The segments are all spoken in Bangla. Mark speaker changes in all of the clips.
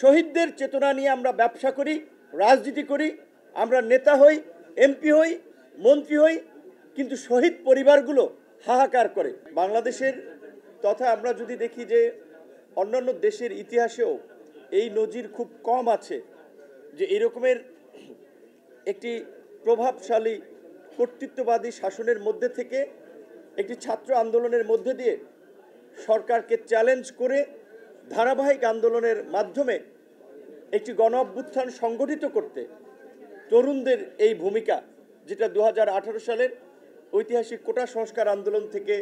Speaker 1: শহীদদের চেতনা নিয়ে আমরা ব্যবসা করি, রাজনীতি করি, আমরা নেতা হই, এমপি হই, মন্ত্রী হই, কিন্তু শহীদ পরিবারগুলো হাহাকার করে। বাংলাদেশের তথা আমরা যদি দেখি যে অন্যান্য দেশের ইতিহাসেও এই নজির খুব কম আছে যে এরকমের একটি প্রভাবশালী কর্তৃত্ববাদী শাসনের মধ্যে থেকে একটি ছাত্র আন্দোলনের মধ্যে দিয়ে সরকারকে চ্যালেঞ্জ করে ধারাবাহিক আন্দোলনের মাধ্যমে একটি গণ অভ্যুত্থান সংগঠিত করতে তরুণদের এই ভূমিকা, যেটা 2018 সালের ঐতিহাসিক কোটা সংস্কার আন্দোলন থেকে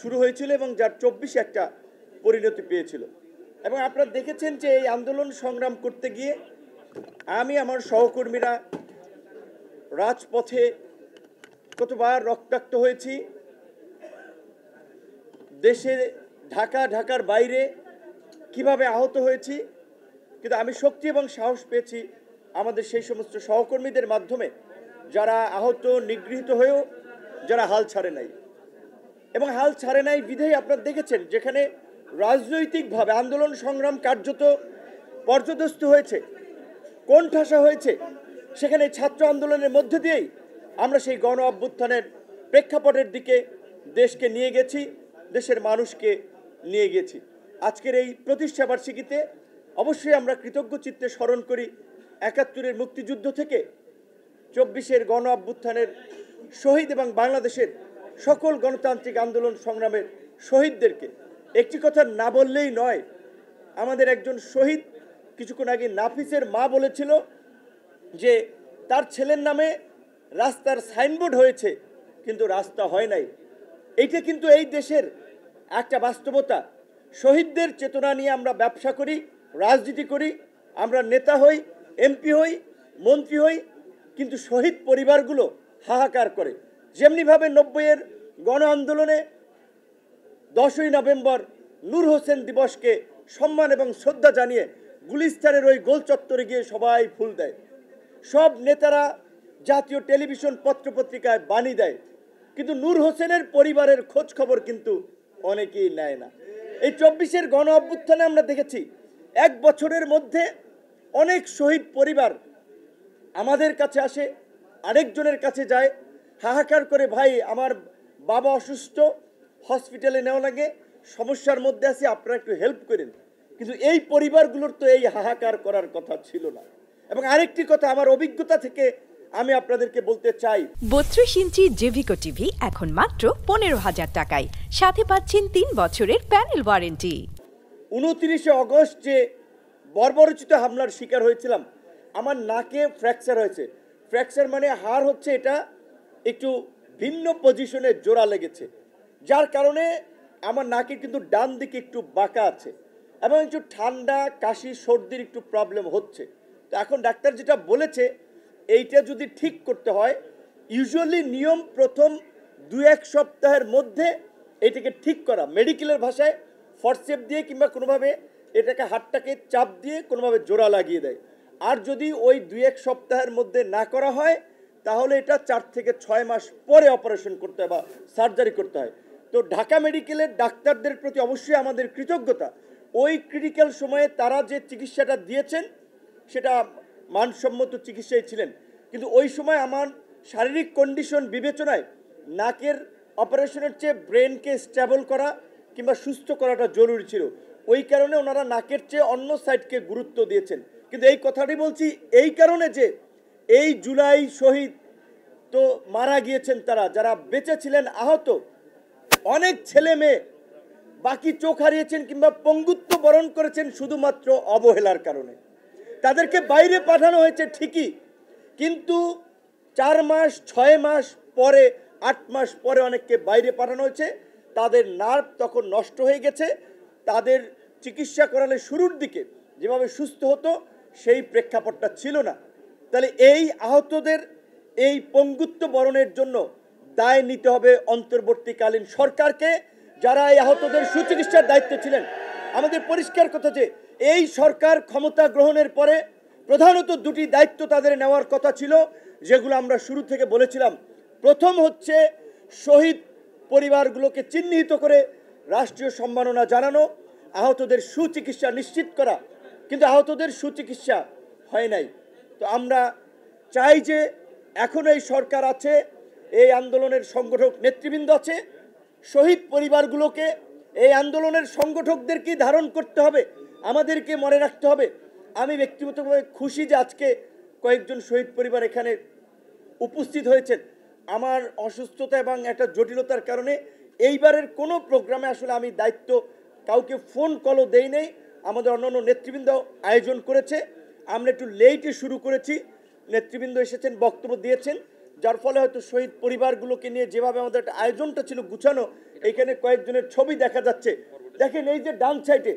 Speaker 1: শুরু হয়েছিল এবং যার 24 একটা পরিণতি পেয়েছিল। এবং আপনারা দেখেছেন যে এই আন্দোলন সংগ্রাম করতে গিয়ে আমি আমার সহকর্মীরা রাজপথে কতবার রক্তাক্ত হয়েছি, দেশে ঢাকার বাইরে কিভাবে আহত হয়েছি, কিন্তু আমি শক্তি এবং সাহস পেয়েছি আমাদের সেই সমস্ত সহকর্মীদের মাধ্যমে যারা আহত নিগৃহীত হয়েও যারা হাল ছাড়ে নাই। এবং হাল ছাড়ে নাই বিধেই আপনারা দেখেছেন যেখানে রাজনৈতিকভাবে আন্দোলন সংগ্রাম কার্যত পর্যদস্ত হয়েছে, কোণঠাসা হয়েছে, সেখানে ছাত্র আন্দোলনের মধ্যে দিয়েই আমরা সেই গণ অভ্যুত্থানের প্রেক্ষাপটের দিকে দেশকে নিয়ে গেছি, দেশের মানুষকে নিয়ে গেছি। আজকের এই প্রতিষ্ঠাবার্ষিকীতে অবশ্যই আমরা কৃতজ্ঞ চিত্তে স্মরণ করি ৭১-এর মুক্তিযুদ্ধ থেকে ২৪-এর গণ অভ্যুত্থানের শহীদ এবং বাংলাদেশের সকল গণতান্ত্রিক আন্দোলন সংগ্রামের শহীদদেরকে। একটি কথা না বললেই নয়, আমাদের একজন শহীদ কিছুক্ষণ আগে নাফিসের মা বলেছিল যে তার ছেলের নামে রাস্তার সাইনবোর্ড হয়েছে কিন্তু রাস্তা হয় নাই। এইটা কিন্তু এই দেশের একটা বাস্তবতা। শহীদদের চেতনা নিয়ে আমরা ব্যবসা করি, রাজনীতি করি, আমরা নেতা হই, এমপি হই, মন্ত্রী হই, কিন্তু শহীদ পরিবারগুলো হাহাকার করে। যেমনিভাবে ৯০-এর গণ আন্দোলনে 10ই নভেম্বর নূর হোসেন দিবসকে সম্মান এবং শ্রদ্ধা জানিয়ে গুলিস্তানের ওই গোল চত্বরে গিয়ে সবাই ফুল দেয়, সব নেতারা জাতীয় টেলিভিশন পত্রপত্রিকায় বাণী দেয়, কিন্তু নূর হোসেনের পরিবারের খোঁজ খবর কিন্তু অনেকেই নেয় না। এই ২৪-এর গণ অভ্যুত্থানে আমরা দেখেছি 1 বছরের মধ্যে অনেক শহীদ পরিবার আমাদের কাছে আসে, আরেকজনের কাছে যায়, হাহাকার করে, ভাই আমার বাবা অসুস্থ, হসপিটালে নেওয়া লাগে, সমস্যার মধ্যে আছে, আপনারা একটু হেল্প করেন। কিন্তু এই পরিবারগুলোর তো এই হাহাকার করার কথা ছিল না। এবং আরেকটি কথা আমার অভিজ্ঞতা থেকে আমি আপনাদেরকে বলতে চাই,
Speaker 2: 32 ইঞ্চি জেভিকো টিভি এখন মাত্র 15,000 টাকায়, সাথে পাচ্ছেন 3 বছরের প্যানেল ওয়ারেন্টি।
Speaker 1: 29 আগস্ট যে বর্বরোচিত হামলার শিকার হয়েছিলাম, আমার নাকে ফ্র্যাকচার হয়েছে। ফ্র্যাকচার মানে হাড় হচ্ছে এটা একটু ভিন্ন পজিশনে জোড়া লেগেছে, যার কারণে আমার নাকে কিন্তু ডান দিকে একটু বাঁকা আছে এবং একটু ঠান্ডা, কাশি, সর্দির একটু প্রবলেম হচ্ছে। তো এখন ডাক্তার যেটা বলেছে, এইটা যদি ঠিক করতে হয়, ইউজুয়ালি নিয়ম প্রথম 2-1 সপ্তাহের মধ্যে এটাকে ঠিক করা, মেডিকেলের ভাষায় ফরসেপ দিয়ে কিংবা কোনোভাবে এটাকে হাড়টাকে চাপ দিয়ে কোনোভাবে জোড়া লাগিয়ে দেয়। আর যদি ওই 2-1 সপ্তাহের মধ্যে না করা হয় তাহলে এটা 4 থেকে 6 মাস পরে অপারেশন করতে হয় বা সার্জারি করতে হয়। তো ঢাকা মেডিকেলের ডাক্তারদের প্রতি অবশ্যই আমাদের কৃতজ্ঞতা। ওই ক্রিটিক্যাল সময়ে তারা যে চিকিৎসাটা দিয়েছেন সেটা মানসম্মত চিকিৎসাই ছিলেন, কিন্তু ওই সময় আমার শারীরিক কন্ডিশন বিবেচনায় নাকের অপারেশনের চেয়ে ব্রেনকে স্টেবল করা কিংবা সুস্থ করাটা জরুরি ছিল। ওই কারণে ওনারা নাকের চেয়ে অন্য সাইডকে গুরুত্ব দিয়েছেন। কিন্তু এই কথাটি বলছি এই কারণে যে এই জুলাই শহীদ তো মারা গিয়েছেন, তারা যারা বেঁচে ছিলেন আহত, অনেক ছেলে মেয়ে বাকি চোখ হারিয়েছেন কিংবা পঙ্গুত্ব বরণ করেছেন শুধুমাত্র অবহেলার কারণে। তাদেরকে বাইরে পাঠানো হয়েছে ঠিকই, কিন্তু 4 মাস 6 মাস পরে, 8 মাস পরে অনেককে বাইরে পাঠানো হয়েছে। তাদের নার্ভ তখন নষ্ট হয়ে গেছে, তাদের চিকিৎসা করালে শুরুর দিকে যেভাবে সুস্থ হতো সেই প্রেক্ষাপটটা ছিল না। তাহলে এই আহতদের এই পঙ্গুত্ব বরণের জন্য দায় নিতে হবে অন্তর্বর্তীকালীন সরকারকে, যারা এই আহতদের সুচিকিৎসার দায়িত্বে ছিলেন। আমাদের পরিষ্কার কথা যে এই সরকার ক্ষমতা গ্রহণের পরে প্রধানত 2টি দায়িত্ব তাদের নেওয়ার কথা ছিল, যেগুলো আমরা শুরু থেকে বলেছিলাম। প্রথম হচ্ছে শহীদ পরিবারগুলোকে চিহ্নিত করে রাষ্ট্রীয় সম্মাননা জানানো, আহতদের সুচিকিৎসা নিশ্চিত করা কিন্তু আহতদের সুচিকিৎসা হয় নাই। তো আমরা চাই যে এখন এই সরকার আছে, এই আন্দোলনের সংগঠক নেতৃবৃন্দ আছে, শহীদ পরিবারগুলোকে, এই আন্দোলনের সংগঠকদেরকে ধারণ করতে হবে, আমাদেরকে মনে রাখতে হবে। আমি ব্যক্তিগতভাবে খুশি যে আজকে কয়েকজন শহীদ পরিবার এখানে উপস্থিত হয়েছেন। আমার অসুস্থতা এবং একটা জটিলতার কারণে এইবারের কোনো প্রোগ্রামে আসলে আমি দায়িত্ব কাউকে ফোন কলও দেই নেই। আমাদের অন্যান্য নেতৃবৃন্দ আয়োজন করেছে, আমরা একটু লেটে শুরু করেছি, নেতৃবৃন্দ এসেছেন, বক্তব্য দিয়েছেন, যার ফলে হয়তো শহীদ পরিবারগুলোকে নিয়ে যেভাবে আমাদের একটা আয়োজনটা ছিল গুছানো, এইখানে কয়েকজনের ছবি দেখা যাচ্ছে। দেখেন এই যে ডান সাইডে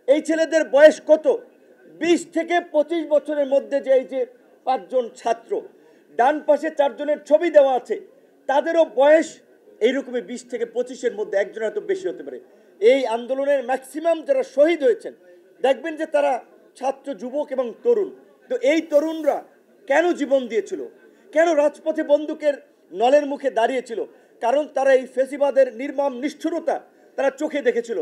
Speaker 1: এই ছেলেদের বয়স কত, 20 থেকে 25 বছরের মধ্যে, যে এই যে 5 জন ছাত্র, ডান পাশে 4 জনের ছবি দেওয়া আছে, তাদেরও বয়স এইরকমই 20 থেকে 25-এর মধ্যে, একজন হয়তো বেশি হতে পারে। এই আন্দোলনের ম্যাক্সিমাম যারা শহীদ হয়েছেন দেখবেন যে তারা ছাত্র, যুবক এবং তরুণ। তো এই তরুণরা কেন জীবন দিয়েছিল, কেন রাজপথে বন্দুকের নলের মুখে দাঁড়িয়েছিল? কারণ তারা এই ফেসিবাদের নির্মম নিষ্ঠুরতা তারা চোখে দেখেছিল।